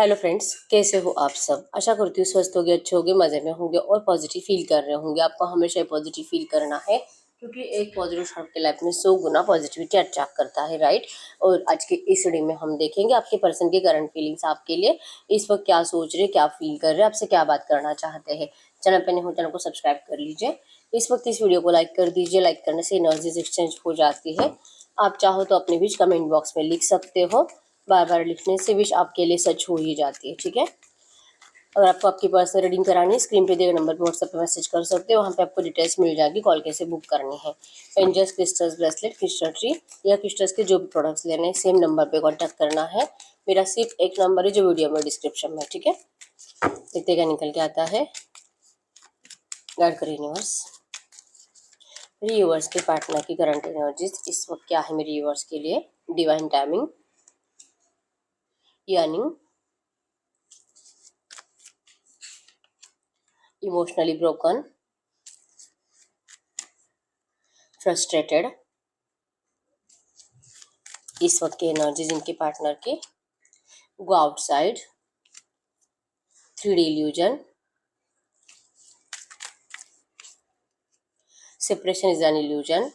Hello friends, कैसे हो आप सब। आशा करती हूँ स्वस्थ होगे, अच्छे होगे, मज़े में होंगे और पॉजिटिव फील कर रहे होंगे। आपको हमेशा पॉजिटिव फील करना है क्योंकि एक पॉजिटिव आपके लाइफ में 100 गुना पॉजिटिविटी अट्रैक्ट करता है, राइट। और आज के इस वीडियो में हम देखेंगे आपके पर्सन की करंट फीलिंग्स आपके लिए इस वक्त क्या सोच रहे, क्या फील कर रहे, आपसे क्या बात करना चाहते हैं। चैनल पर नहीं हो चैनल को सब्सक्राइब कर लीजिए। इस वक्त इस वीडियो को लाइक कर दीजिए। लाइक करने से एनर्जीज एक्सचेंज हो जाती है। आप चाहो तो अपने बीच कमेंट बॉक्स में लिख सकते हो। बार बार लिखने से विश आपके लिए सच हो ही जाती है, ठीक है। अगर आपको आपकी पर्सनल रीडिंग करानी है, स्क्रीन पे दिए नंबर पर व्हाट्सएप पे मैसेज कर सकते हो। वहाँ पे आपको डिटेल्स मिल जाएगी, कॉल कैसे बुक करनी है। Angels, crystals, bracelet, crystal tree या क्रिस्टल्स के जो भी प्रोडक्ट्स लेने हैं सेम नंबर पे कांटेक्ट करना है। मेरा सिर्फ एक नंबर है जो वीडियो में डिस्क्रिप्शन में, ठीक है। देखते क्या निकल के आता है। गाइड कर यूनिवर्स, मेरे यूवर्स के पार्टनर की करंट एनर्जीज इस वक्त क्या है मेरे यूवर्स के लिए। Divine timing, yearning, emotionally broken, frustrated, इस वक्त की एनर्जीज इनके पार्टनर के। Go outside, 3D illusion, separation is an illusion.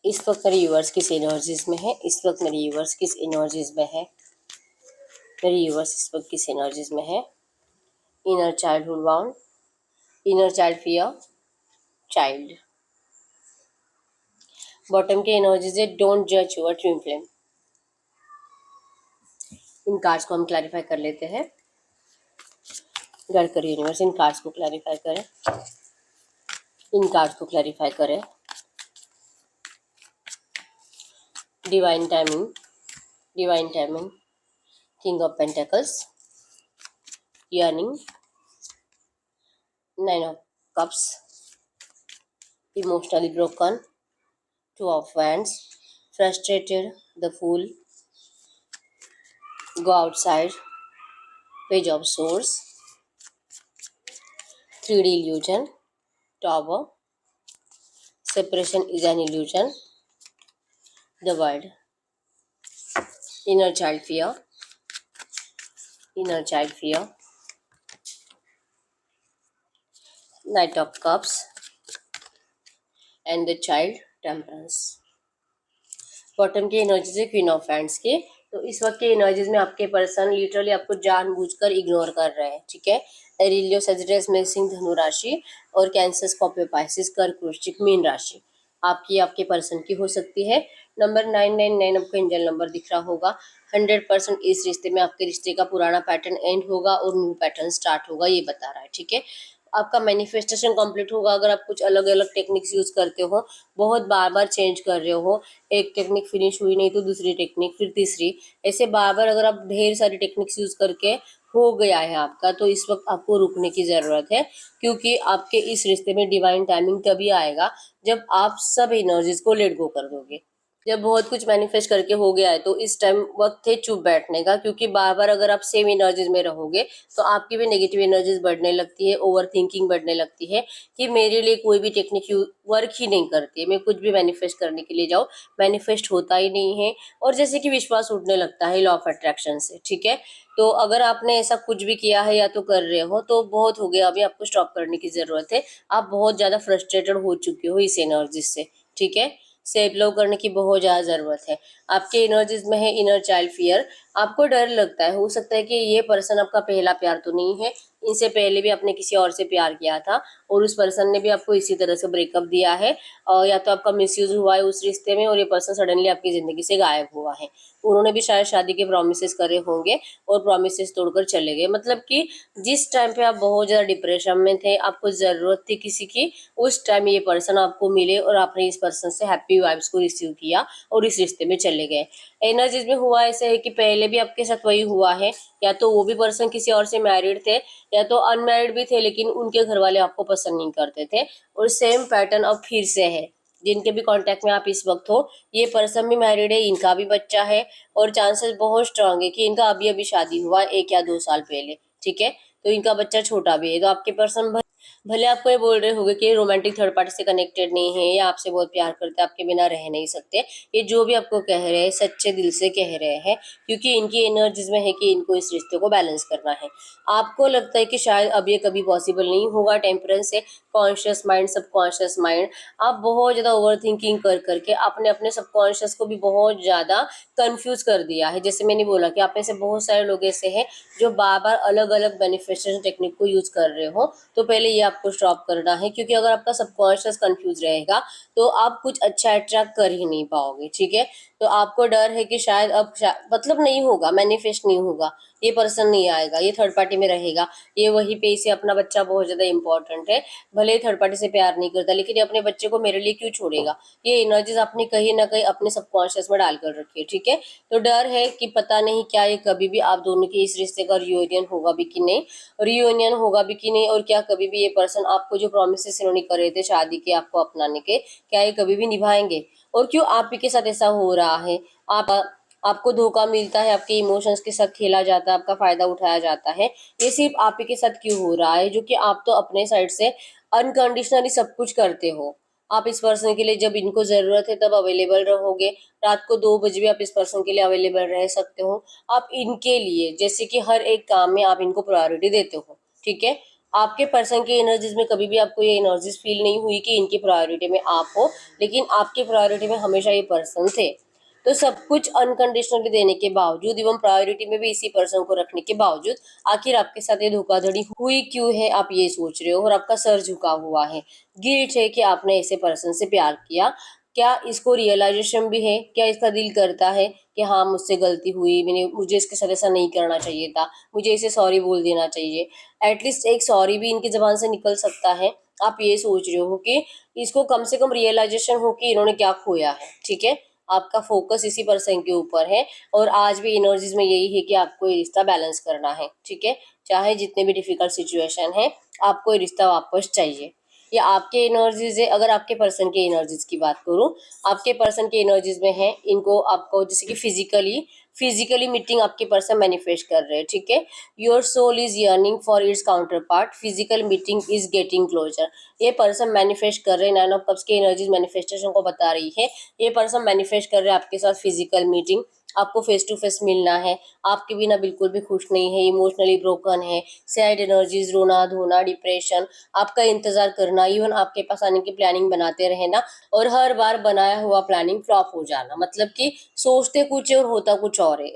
इस वक्त मेरे यूवर्स किस एनर्जीज में है, इस वक्त मेरे यूवर्स किस एनर्जीज में है, मेरे यूवर्स इस वक्त किस एनर्जीज में है। Inner childhood wound, inner child fear, child. Bottom के एनर्जीज है डोंट जज your twin flame. In cards को हम क्लैरिफाई कर लेते हैं। गाइड करिए यूनिवर्स, इन कार्ड्स को क्लैरिफाई करें, इन कार्ड्स को क्लैरिफाई करें। Divine timing, divine timing, king of pentacles, yearning, 9 of cups, emotionally broken, 2 of wands, frustrated, the fool, go outside, page of swords, 3D illusion, tower, separation is an illusion, the world, inner child fear, inner child fear, knight of cups and the child temperance। Bottom की energies है queen of hands के। तो इस वक्त के energies में आपके person literally आपको जानबूझकर इग्नोर कर रहे हैं, ठीक है। एरिलियो, सजिटेरियस, मेषिंग, धनु राशि और कैंसर, स्कॉर्पियो, पाइसेस, कर्क, वृश्चिक, मीन राशि आपकी आपके पर्सन की हो सकती है। नंबर 999 आपको एंजल नंबर दिख रहा होगा। 100% इस रिश्ते में आपके रिश्ते का पुराना पैटर्न एंड होगा और न्यू पैटर्न स्टार्ट होगा, ये बता रहा है, ठीक है। आपका मैनिफेस्टेशन कंप्लीट होगा अगर आप कुछ अलग अलग टेक्निक्स यूज करते हो, बहुत बार बार चेंज कर रहे हो। एक टेक्निक फिनिश हुई नहीं तो दूसरी टेक्निक, फिर तीसरी, ऐसे बार बार अगर आप ढेर सारी टेक्निक्स यूज करके हो गया है आपका, तो इस वक्त आपको रुकने की जरूरत है। क्योंकि आपके इस रिश्ते में डिवाइन टाइमिंग तभी आएगा जब आप सब एनर्जीज को लेट गो कर दोगे। जब बहुत कुछ मैनिफेस्ट करके हो गया है तो इस टाइम वक्त है चुप बैठने का। क्योंकि बार बार अगर आप सेम एनर्जीज में रहोगे तो आपकी भी नेगेटिव एनर्जीज बढ़ने लगती है, ओवर थिंकिंग बढ़ने लगती है कि मेरे लिए कोई भी टेक्निक वर्क ही नहीं करती है। मैं कुछ भी मैनिफेस्ट करने के लिए जाऊँ, मैनिफेस्ट होता ही नहीं है। और जैसे कि विश्वास उठने लगता है लॉ ऑफ अट्रैक्शन से, ठीक है। तो अगर आपने ऐसा कुछ भी किया है या तो कर रहे हो तो बहुत हो गया, अभी आपको स्टॉप करने की जरूरत है। आप बहुत ज्यादा फ्रस्ट्रेटेड हो चुके हो इस एनर्जी से, ठीक है। सेल्फ लव करने की बहुत ज्यादा जरूरत है। आपके एनर्जीज में है इनर चाइल्ड फियर। आपको डर लगता है, हो सकता है कि ये पर्सन आपका पहला प्यार तो नहीं है, इनसे पहले भी आपने किसी और से प्यार किया था और उस पर्सन ने भी आपको इसी तरह से ब्रेकअप दिया है। और या तो आपका मिसयूज हुआ है उस रिश्ते में और ये पर्सन सडनली आपकी जिंदगी से गायब हुआ है। उन्होंने भी शायद शादी के प्रोमिसेस करे होंगे और प्रोमिसेस तोड़कर चले गए। मतलब कि जिस टाइम पे आप बहुत ज्यादा डिप्रेशन में थे, आपको जरूरत थी किसी की, उस टाइम ये पर्सन आपको मिले और आपने इस पर्सन से हैप्पी वाइब्स को रिसीव किया और इस रिश्ते में चले गए। एनर्जीज में हुआ ऐसे है कि पहले भी आपके साथ वही हुआ है, या तो वो भी पर्सन किसी और से मैरिड थे या तो अनमैरिड भी थे, लेकिन उनके घर वाले आपको पसंद नहीं करते थे। और सेम पैटर्न अब फिर से है। जिनके भी कांटेक्ट में आप इस वक्त हो, ये पर्सन भी मैरिड है, इनका भी बच्चा है और चांसेस बहुत स्ट्रांग है कि इनका अभी अभी शादी हुआ 1 या 2 साल पहले, ठीक है। तो इनका बच्चा छोटा भी है। तो आपके पर्सन भले आपको ये बोल रहे होंगे कि रोमांटिक थर्ड पार्टी से कनेक्टेड नहीं है या आपसे बहुत प्यार करते हैं, आपके बिना रह नहीं सकते, ये जो भी आपको कह रहे हैं सच्चे दिल से कह रहे हैं, क्योंकि इनकी एनर्जीज में है कि इनको इस रिश्ते को बैलेंस करना है। आपको लगता है कि शायद अब ये कभी पॉसिबल नहीं होगा, टेम्परेंस से कॉन्शियस माइंड, सबकॉन्शियस माइंड, आप बहुत ज़्यादा ओवर थिंकिंग कर करके आपने अपने सबकॉन्शियस को भी बहुत ज़्यादा कंफ्यूज कर दिया है। जैसे मैंने बोला कि आप में से बहुत सारे लोग ऐसे हैं जो बार बार अलग अलग बेनिफिशियल टेक्निक को यूज कर रहे हो, तो पहले ये आपको स्टॉप करना है, क्योंकि अगर आपका सबकॉन्शियस कंफ्यूज रहेगा तो आप कुछ अच्छा अट्रैक्ट कर ही नहीं पाओगे। ठीक है, तो आपको डर है कि शायद अब मतलब नहीं होगा, मैनिफेस्ट नहीं होगा, ये पर्सन नहीं आएगा, ये थर्ड पार्टी में रहेगा, ये वहीं पे इसे अपना बच्चा बहुत ज्यादा इंपॉर्टेंट है, भले ही थर्ड पार्टी से प्यार नहीं करता लेकिन ये अपने बच्चे को मेरे लिए क्यों छोड़ेगा, ये एनर्जीज आपने कहीं ना कहीं अपने सबकॉन्शियस में डाल कर रखी है। ठीक है, तो डर है कि पता नहीं क्या ये कभी भी आप दोनों के इस रिश्ते का रियूनियन होगा भी कि नहीं, रियूनियन होगा भी कि नहीं, और क्या कभी भी ये पर्सन आपको जो प्रोमिस इन्होंने करे थे शादी के आपको अपनाने के, क्या ये कभी भी निभाएंगे, और क्यों आप ही के साथ ऐसा हो रहा है। आप आपको धोखा मिलता है, आपके इमोशंस के साथ खेला जाता है, आपका फायदा उठाया जाता है, ये सिर्फ आप ही के साथ क्यों हो रहा है, जो कि आप तो अपने साइड से अनकंडीशनली सब कुछ करते हो। आप इस पर्सन के लिए जब इनको जरूरत है तब अवेलेबल रहोगे, रात को 2 बजे भी आप इस पर्सन के लिए अवेलेबल रह सकते हो। आप इनके लिए जैसे कि हर एक काम में आप इनको प्रायोरिटी देते हो। ठीक है, आपके पर्सन की एनर्जीज में कभी भी आपको ये एनर्जीज फील नहीं हुई कि इनकी प्रायोरिटी में आप हो, लेकिन आपकी प्रायोरिटी में हमेशा ये पर्सन थे। तो सब कुछ अनकंडीशनली देने के बावजूद एवं प्रायोरिटी में भी इसी पर्सन को रखने के बावजूद आखिर आपके साथ ये धोखाधड़ी हुई क्यों है, आप ये सोच रहे हो और आपका सर झुका हुआ है। गिल्ट है कि आपने ऐसे पर्सन से प्यार किया। क्या इसको रियलाइजेशन भी है, क्या इसका दिल करता है कि हाँ मुझसे गलती हुई, मुझे इसके साथ ऐसा नहीं करना चाहिए था, मुझे इसे सॉरी बोल देना चाहिए। एटलीस्ट एक सॉरी भी इनकी जबान से निकल सकता है। आप ये सोच रहे हो कि इसको कम से कम रियलाइजेशन हो कि इन्होंने क्या खोया है। ठीक है, आपका फोकस इसी पर्सन के ऊपर है और आज भी एनर्जीज में यही है कि आपको ये रिश्ता बैलेंस करना है। ठीक है, चाहे जितने भी डिफिकल्ट सिचुएशन है, आपको ये रिश्ता वापस चाहिए। ये आपके एनर्जीज है। अगर आपके पर्सन के एनर्जीज की बात करूं, आपके पर्सन के एनर्जीज में है, इनको आपको जैसे कि फिजिकली मीटिंग आपके पर्सन मैनिफेस्ट कर रहे हैं। ठीक है, your soul is yearning for its counterpart, physical meeting is getting closer. ये पर्सन मैनिफेस्ट कर रहे हैं, 9 ऑफ कप्स की एनर्जीज मैनिफेस्टेशन को बता रही है। ये पर्सन मैनिफेस्ट कर रहे हैं आपके साथ फिजिकल मीटिंग, आपको फेस टू फेस मिलना है, आपके बिना बिल्कुल भी खुश नहीं है, इमोशनली ब्रोकन है, सैड एनर्जीज, रोना धोना, डिप्रेशन, आपका इंतजार करना, इवन आपके पास आने की प्लानिंग बनाते रहना और हर बार बनाया हुआ प्लानिंग फ्लॉप हो जाना। मतलब कि सोचते कुछ और होता कुछ और है।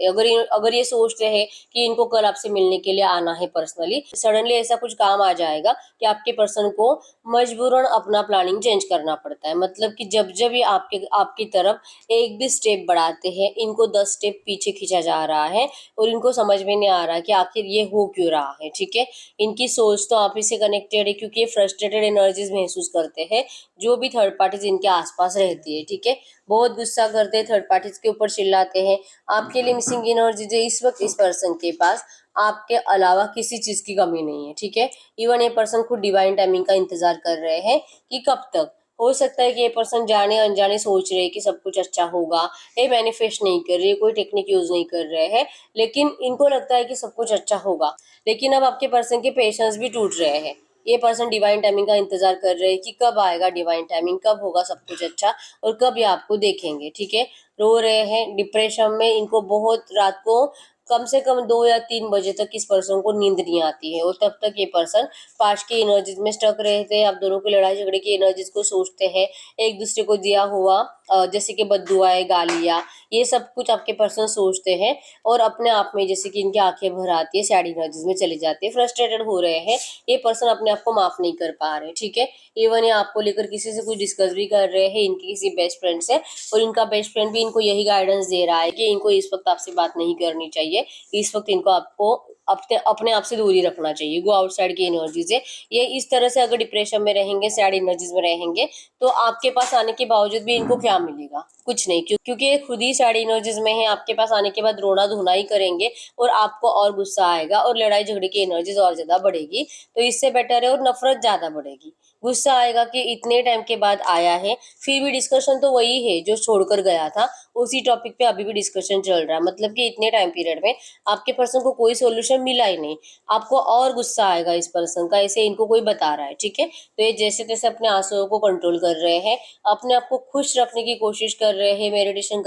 अगर ये सोचते हैं कि इनको कल आपसे मिलने के लिए आना है पर्सनली, सडनली ऐसा कुछ काम आ जाएगा कि आपके पर्सन को मजबूरन अपना प्लानिंग चेंज करना पड़ता है। मतलब कि जब जब ये आपकी तरफ एक भी स्टेप बढ़ाते हैं, इनको 10 स्टेप पीछे खींचा जा रहा है और इनको समझ में नहीं आ रहा कि आखिर ये हो क्यों रहा है। ठीक है, इनकी सोच तो आप ही से कनेक्टेड है, क्योंकि ये फ्रस्ट्रेटेड एनर्जीज महसूस करते हैं जो भी थर्ड पार्टीज इनके आसपास रहती है। ठीक है, बहुत गुस्सा करते हैं, थर्ड पार्टीज के ऊपर चिल्लाते हैं। आपके लिए मिसिंग एनर्जीज है इस वक्त इस पर्सन के पास, आपके अलावा किसी चीज की कमी नहीं है। ठीक है, इवन ये पर्सन खुद डिवाइन टाइमिंग का इंतजार कर रहे हैं कि कब तक। हो सकता है कि ये पर्सन जाने अनजाने सोच रहे हैं कि सब कुछ अच्छा होगा, ये मैनिफेस्ट नहीं कर रहे, कोई टेक्निक यूज नहीं कर रहे हैं, लेकिन इनको लगता है कि सब कुछ अच्छा होगा। लेकिन अब आपके पर्सन के पेशेंस भी टूट रहे हैं। ये पर्सन डिवाइन टाइमिंग का इंतजार कर रहे हैं कि कब आएगा डिवाइन टाइमिंग, कब होगा सब कुछ अच्छा और कब ये आपको देखेंगे। ठीक है, रो रहे हैं, डिप्रेशन में, इनको बहुत रात को कम से कम 2 या 3 बजे तक इस पर्सन को नींद नहीं आती है और तब तक ये पर्सन पास्ट की एनर्जीज में स्टक रहते हैं। आप दोनों की लड़ाई झगड़े की एनर्जीज को सोचते हैं, एक दूसरे को दिया हुआ जैसे कि बद्दुआएं, गालियां, ये सब कुछ आपके पर्सन सोचते हैं और अपने आप में जैसे कि इनकी आंखें भर आती है, सैड एनर्जीज में चले जाते हैं, फ्रस्ट्रेटेड हो रहे हैं। ये पर्सन अपने आप को माफ नहीं कर पा रहे। ठीक है, इवन ये आपको लेकर किसी से कुछ डिस्कस भी कर रहे हैं, इनकी किसी बेस्ट फ्रेंड से, और इनका बेस्ट फ्रेंड भी इनको यही गाइडेंस दे रहा है कि इनको इस वक्त आपसे बात नहीं करनी चाहिए, इस वक्त इनको आपको अपने अपने आप से दूरी रखना चाहिए, गो आउटसाइड की एनर्जीज है। ये इस तरह से अगर डिप्रेशन में रहेंगे, सैड एनर्जीज में रहेंगे, तो आपके पास आने के बावजूद भी इनको क्या मिलेगा, कुछ नहीं, क्योंकि ये खुद ही सैड एनर्जीज में है। आपके पास आने के बाद रोना धोना ही करेंगे और आपको और गुस्सा आएगा और लड़ाई झगड़े की एनर्जीज और ज्यादा बढ़ेगी। तो इससे बेटर है, और नफरत ज्यादा बढ़ेगी। गुस्सा आएगा कि इतने टाइम के बाद आया है, फिर भी डिस्कशन तो वही है जो छोड़कर गया था, उसी टॉपिक पे अभी भी डिस्कशन चल रहा है। मतलब कि इतने टाइम पीरियड में आपके पर्सन को कोई सोल्यूशन मिला ही नहीं, आपको और गुस्सा आएगा इस पर्सन का, ऐसे इनको कोई बता रहा है, ठीक है। तो ये जैसे तैसे अपने आंसुओं को कंट्रोल कर रहे हैं, अपने आप को खुश रखने की कोशिश कर रहे हैं, मेडिटेशन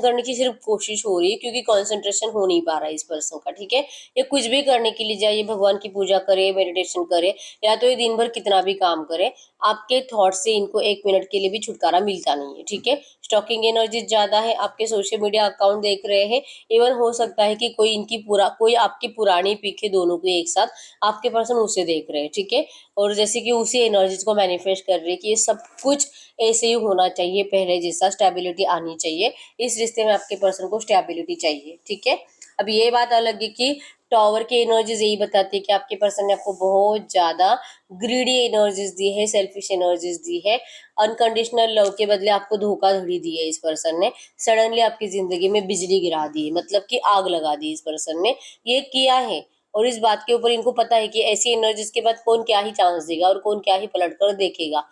करने की सिर्फ कोशिश हो रही है, क्योंकि कॉन्सेंट्रेशन हो नहीं पा रहा है इस पर्सन का, ठीक है। ये कुछ भी करने के लिए जाइए, भगवान की पूजा करे, मेडिटेशन करे, या तो ये दिन भर कितना भी काम करे, आपके थॉट से इनको 1 मिनट के लिए भी छुटकारा मिलता नहीं है, ठीक है। स्टॉकिंग एनर्जी ज्यादा है, आपके सोशल मीडिया अकाउंट देख रहे हैं, इवन हो सकता है कि कोई आपकी पुरानी पिक है, दोनों को एक साथ आपके पर्सन उसे देख रहे हैं, ठीक है। और जैसे कि उसी एनर्जीज को मैनिफेस्ट कर रहे हैं कि ये सब कुछ ऐसे ही होना चाहिए, पहले जैसा स्टेबिलिटी आनी चाहिए, इस रिश्ते में आपके पर्सन को स्टेबिलिटी चाहिए, ठीक है। अब ये बात अलग है कि टॉवर की एनर्जीज यही बताती है कि आपके पर्सन ने आपको बहुत ज्यादा ग्रीडी एनर्जीज दी है, सेल्फिश एनर्जीज दी है, अनकंडीशनल लव के बदले आपको धोखाधड़ी दी है इस पर्सन ने, सडनली आपकी जिंदगी में बिजली गिरा दी है, मतलब कि आग लगा दी इस पर्सन ने, ये किया है। और इस बात के ऊपर इनको पता है कि ऐसी एनर्जीज के बाद कौन क्या ही चांस देगा और कौन क्या ही पलट कर देखेगा।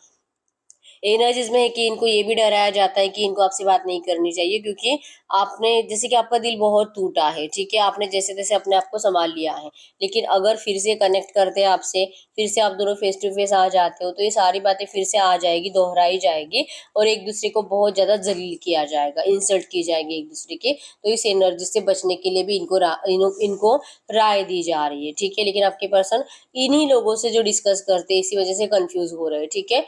एनर्जीज में है कि इनको ये भी डराया जाता है कि इनको आपसे बात नहीं करनी चाहिए, क्योंकि आपने जैसे कि आपका दिल बहुत टूटा है, ठीक है, आपने जैसे तैसे अपने आप को संभाल लिया है, लेकिन अगर फिर से कनेक्ट करते हैं आपसे, फिर से आप दोनों फेस टू फेस आ जाते हो, तो ये सारी बातें फिर से आ जाएगी, दोहराई जाएगी, और एक दूसरे को बहुत ज्यादा जलील किया जाएगा, इंसल्ट की जाएगी एक दूसरे की। तो इस एनर्जी से बचने के लिए भी इनको राय दी जा रही है, ठीक है। लेकिन आपके पर्सन इन्हीं लोगों से जो डिस्कस करते हैं, इसी वजह से कंफ्यूज हो रहे हैं, ठीक है।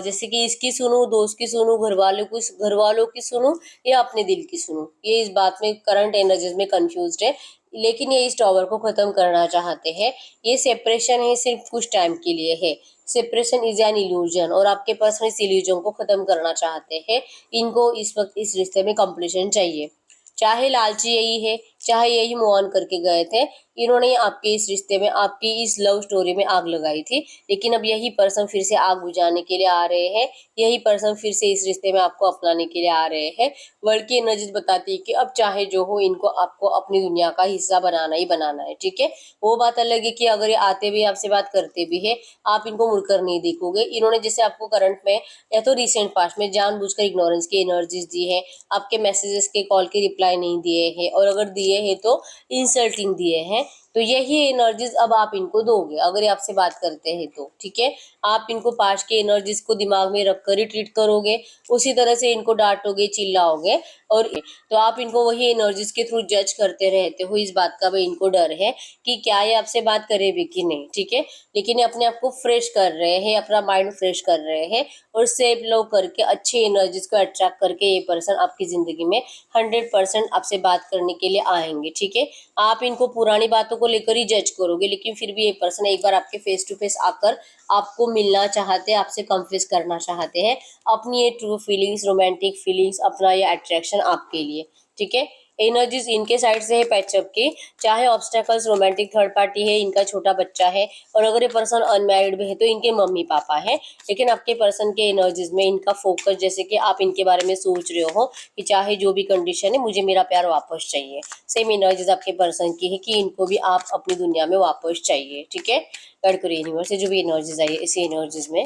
जैसे कि इसकी सुनो, दोस्त की सुनो, घर वालों की सुनो, या अपने दिल की सुनो, ये इस बात में करंट एनर्जीज में कंफ्यूज्ड है। लेकिन ये इस टॉवर को खत्म करना चाहते हैं। ये सेपरेशन है, सिर्फ कुछ टाइम के लिए है, सेपरेशन इज एन इल्यूजन, और आपके पर्सन इस इल्यूजन को खत्म करना चाहते हैं। इनको इस वक्त इस रिश्ते में कंप्लीशन चाहिए, चाहे लालची यही है, चाहे यही मूव ऑन करके गए थे, इन्होंने आपके इस रिश्ते में, आपकी इस लव स्टोरी में आग लगाई थी, लेकिन अब यही पर्सन फिर से आग बुझाने के लिए आ रहे हैं, यही पर्सन फिर से इस रिश्ते में आपको अपनाने के लिए आ रहे हैं। वर्ल्ड की एनर्जी बताती है कि अब चाहे जो हो, इनको आपको अपनी दुनिया का हिस्सा बनाना ही बनाना है, ठीक है। वो बात अलग है कि अगर ये आते भी आपसे बात करते भी है, आप इनको मुड़कर नहीं देखोगे। इन्होंने जैसे आपको करंट में या तो रिसेंट पास्ट में जानबूझकर इग्नोरेंस की एनर्जीज दी है, आपके मैसेजेस के कॉल के रिप्लाई नहीं दिए हैं, और अगर दिए हैं तो इंसल्टिंग दिए हैं। तो यही एनर्जीज अब आप इनको दोगे अगर ये आपसे बात करते हैं तो, ठीक है। आप इनको पास्ट की एनर्जीज को दिमाग में रखकर ही ट्रीट करोगे, उसी तरह से इनको डांटोगे, चिल्लाओगे, और तो आप इनको वही एनर्जीज के थ्रू जज करते रहते हो। इस बात का भी इनको डर है कि क्या ये आपसे बात करे भी कि नहीं, ठीक है। लेकिन ये अपने आप को फ्रेश कर रहे हैं, अपना माइंड फ्रेश कर रहे हैं, और सेफ लव करके अच्छी एनर्जीज को अट्रैक्ट करके ये पर्सन आपकी जिंदगी में 100% आपसे बात करने के लिए आएंगे, ठीक है। आप इनको पुरानी बातों को लेकर ही जज करोगे, लेकिन फिर भी ये पर्सन एक बार आपके फेस टू फेस आकर आपको मिलना चाहते हैं, आपसे कन्फेस करना चाहते हैं अपनी ये ट्रू फीलिंग्स, रोमांटिक फीलिंग्स, अपना ये अट्रैक्शन आपके लिए, ठीक है। एनर्जीज इनके साइड से है पैचअप की, चाहे ऑब्स्टेकल्स, रोमांटिक थर्ड पार्टी है, इनका छोटा बच्चा है, और अगर ये पर्सन अनमैरिड भी है तो इनके मम्मी पापा है। लेकिन आपके पर्सन के एनर्जीज में इनका फोकस, जैसे कि आप इनके बारे में सोच रहे हो कि चाहे जो भी कंडीशन है, मुझे मेरा प्यार वापस चाहिए, सेम एनर्जीज आपके पर्सन की है कि इनको भी आप अपनी दुनिया में वापस चाहिए, ठीक है। गडकरी यूनिवर्स से जो भी एनर्जीज आई है, इसी एनर्जीज में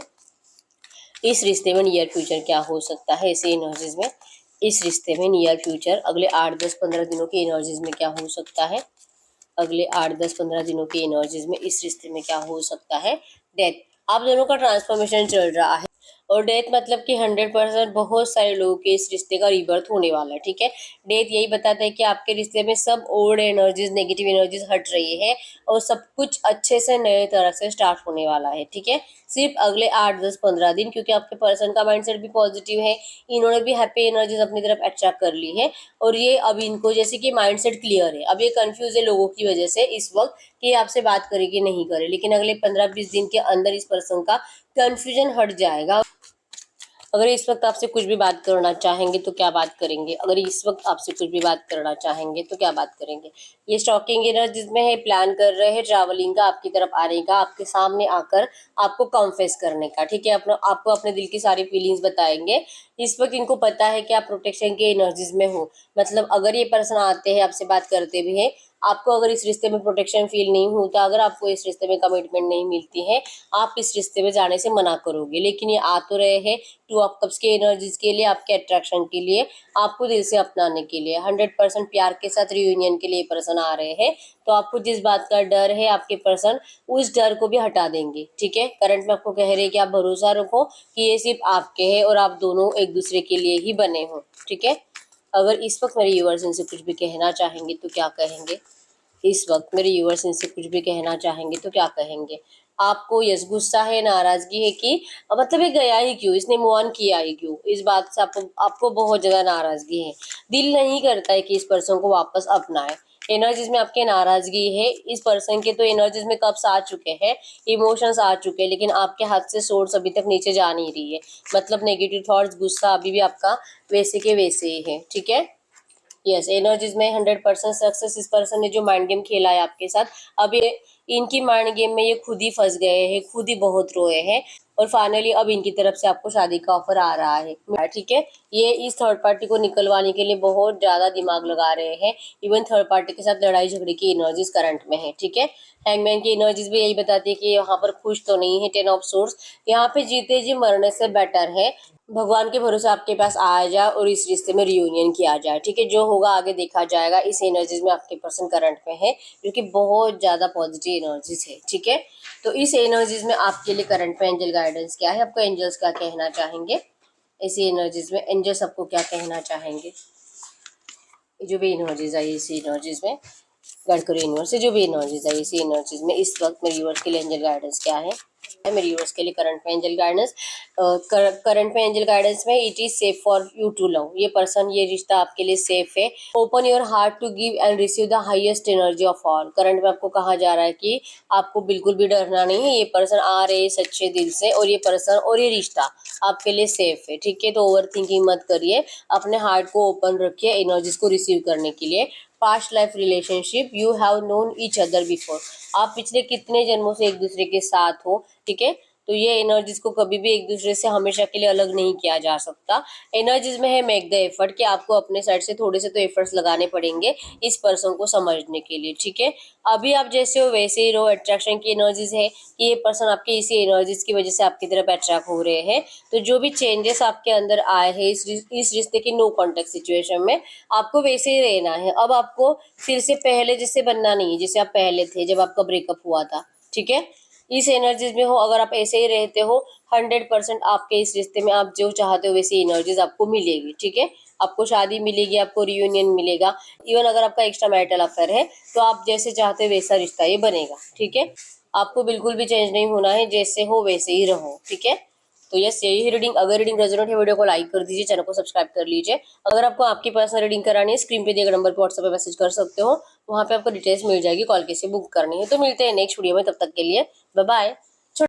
इस रिश्ते में नियर फ्यूचर क्या हो सकता है, इसी एनर्जीज में इस रिश्ते में नियर फ्यूचर अगले 8, 10, 15 दिनों की एनर्जीज में क्या हो सकता है, अगले 8, 10, 15 दिनों की एनर्जीज में इस रिश्ते में क्या हो सकता है। डेथ, आप दोनों का ट्रांसफॉर्मेशन चल रहा है, और डेथ मतलब कि 100% बहुत सारे लोगों के इस रिश्ते का रिबर्थ होने वाला है, ठीक है। डेथ यही बताता है कि आपके रिश्ते में सब ओल्ड एनर्जीज, नेगेटिव एनर्जीज हट रही है, और सब कुछ अच्छे से नए तरह से स्टार्ट होने वाला है, ठीक है। सिर्फ अगले 8, 10, 15 दिन, क्योंकि आपके पर्सन का माइंडसेट भी पॉजिटिव है, इन्होंने भी हैप्पी एनर्जीज अपनी तरफ अट्रैक्ट कर ली है, और ये अब इनको जैसे कि माइंडसेट क्लियर है, अब ये कंफ्यूज है लोगों की वजह से इस वक्त कि ये आपसे बात करे कि नहीं करे, लेकिन अगले 15-20 दिन के अंदर इस पर्सन का कंफ्यूजन हट जाएगा। अगर इस वक्त आपसे कुछ भी बात करना चाहेंगे तो क्या बात करेंगे, अगर इस वक्त आपसे कुछ भी बात करना चाहेंगे तो क्या बात करेंगे। ये स्टॉकिंग एनर्जीज में है, प्लान कर रहे हैं ट्रैवलिंग का, आपकी तरफ आने का, आपके सामने आकर आपको कन्फेस करने का, ठीक है। अपना आपको अपने दिल की सारी फीलिंग्स बताएंगे। इस वक्त इनको पता है कि आप प्रोटेक्शन के एनर्जीज में हो, मतलब अगर ये पर्सन आते हैं, आपसे बात करते भी है, आपको अगर इस रिश्ते में प्रोटेक्शन फील नहीं होता, अगर आपको इस रिश्ते में कमिटमेंट नहीं मिलती है, आप इस रिश्ते में जाने से मना करोगे। लेकिन ये आ तो रहे हैं टू ऑफ कप्स के एनर्जीज के लिए, आपके अट्रैक्शन के लिए, आपको दिल से अपनाने के लिए, 100% प्यार के साथ रियूनियन के लिए पर्सन आ रहे हैं। तो आपको जिस बात का डर है, आपके पर्सन उस डर को भी हटा देंगे। ठीक है, करंट में आपको कह रहे हैं कि आप भरोसा रखो कि ये सिर्फ आपके हैं और आप दोनों एक दूसरे के लिए ही बने हो। ठीक है, अगर इस वक्त मेरे व्यूअर्स इनसे कुछ भी कहना चाहेंगे तो क्या कहेंगे? इस वक्त मेरे व्यूअर्स इनसे कुछ भी कहना चाहेंगे तो क्या कहेंगे? आपको यस गुस्सा है, नाराजगी है कि मतलब ये गया ही क्यों, इसने मूव ऑन किया ही क्यों, इस बात से आपको बहुत ज्यादा नाराजगी है। दिल नहीं करता है कि इस पर्सन को वापस अपनाए। एनर्जीज में आपके नाराजगी है। इस पर्सन के तो एनर्जीज में कब्स आ चुके हैं, इमोशंस आ चुके हैं, लेकिन आपके हाथ से सोर्स अभी तक नीचे जा नहीं रही है। मतलब नेगेटिव थॉट्स, गुस्सा अभी भी आपका वैसे के वैसे ही है। ठीक है, यस, एनर्जीज में 100% सक्सेस। इस पर्सन ने जो माइंड गेम खेला है आपके साथ, अब ये इनकी माइंड गेम में ये खुद ही फंस गए हैं, खुद ही बहुत रोए हैं, और फाइनली अब इनकी तरफ से आपको शादी का ऑफर आ रहा है। ठीक है, ये इस थर्ड पार्टी को निकलवाने के लिए बहुत ज्यादा दिमाग लगा रहे हैं। इवन थर्ड पार्टी के साथ लड़ाई झगड़े की एनर्जीज करंट में है। ठीक है, हैंगमैन की एनर्जीज भी यही बताती है कि यहाँ पर खुश तो नहीं है। 10 ऑफ सोर्स, यहाँ पे जीते जी मरने से बेटर है भगवान के भरोसे आपके पास आया जाए और इस रिश्ते में रियूनियन किया जाए। ठीक है, जो होगा आगे देखा जाएगा। इस एनर्जीज में आपके पर्सन करंट में है, जो कि बहुत ज्यादा पॉजिटिव एनर्जीज है। ठीक है, तो इस एनर्जीज में आपके लिए करंट में एंजल गाइडेंस क्या है, आपको एंजल्स क्या कहना चाहेंगे? इसी एनर्जीज में एंजल्स आपको क्या कहना चाहेंगे? जो भी एनर्जीज आई इसी एनर्जीज में, गडकरी यूनिवर्स से जो भी एनर्जीज आई इसी एनर्जीज में इस वक्त मेरे यूनिवर्स के लिए एंजल गाइडेंस क्या है? मेरे यूनिवर्स के लिए करंट में एंजल गाइडेंस, करंट में एंजल गाइडेंस में it is safe for you to love. ये पर्सन, ये रिश्ता आपके लिए सेफ है। Open your heart to give and receive the highest energy of all. Current में आपको कहा जा रहा है कि आपको बिल्कुल भी डरना नहीं है। ये पर्सन आ रहे हैं सच्चे दिल से, और ये पर्सन और ये रिश्ता आपके लिए सेफ है। ठीक है, तो ओवर थिंकिंग मत करिए, अपने हार्ट को ओपन रखिए एनर्जीज को रिसीव करने के लिए। Past life relationship, you have known each other before. आप पिछले कितने जन्मों से एक दूसरे के साथ हो। ठीक है, तो ये एनर्जीज को कभी भी एक दूसरे से हमेशा के लिए अलग नहीं किया जा सकता। एनर्जीज में है मेक द एफर्ट, कि आपको अपने साइड से थोड़े से तो एफर्ट्स लगाने पड़ेंगे इस पर्सन को समझने के लिए। ठीक है, अभी आप जैसे हो वैसे ही रहो। अट्रैक्शन की एनर्जीज है कि ये पर्सन आपके इसी एनर्जीज की वजह से आपकी तरफ अट्रैक्ट हो रहे हैं। तो जो भी चेंजेस आपके अंदर आए हैं इस रिश्ते की नो कॉन्टेक्ट सिचुएशन में, आपको वैसे ही रहना है। अब आपको फिर से पहले जैसे बनना नहीं है जैसे आप पहले थे जब आपका ब्रेकअप हुआ था। ठीक है, इस एनर्जीज में हो, अगर आप ऐसे ही रहते हो 100% आपके इस रिश्ते में आप जो चाहते हो वैसी एनर्जीज आपको मिलेगी। ठीक है, आपको शादी मिलेगी, आपको रियूनियन मिलेगा। इवन अगर आपका एक्स्ट्रा मैरिटल अफेयर है तो आप जैसे चाहते हो वैसा रिश्ता ये बनेगा। ठीक है, आपको बिल्कुल भी चेंज नहीं होना है, जैसे हो वैसे ही रहो। ठीक है, तो यस, यही रीडिंग। अगर रीडिंग रेजोनेट है वीडियो को लाइक कर दीजिए, चैनल को सब्सक्राइब कर लीजिए। अगर आपको आपकी पर्सनल रीडिंग करानी है, स्क्रीन पे दिए गए नंबर पर व्हाट्सएप पे मैसेज कर सकते हो, वहाँ पे आपको डिटेल्स मिल जाएगी, कॉल कैसे बुक करनी है। तो मिलते हैं नेक्स्ट वीडियो में, तब तक के लिए बाय बाय।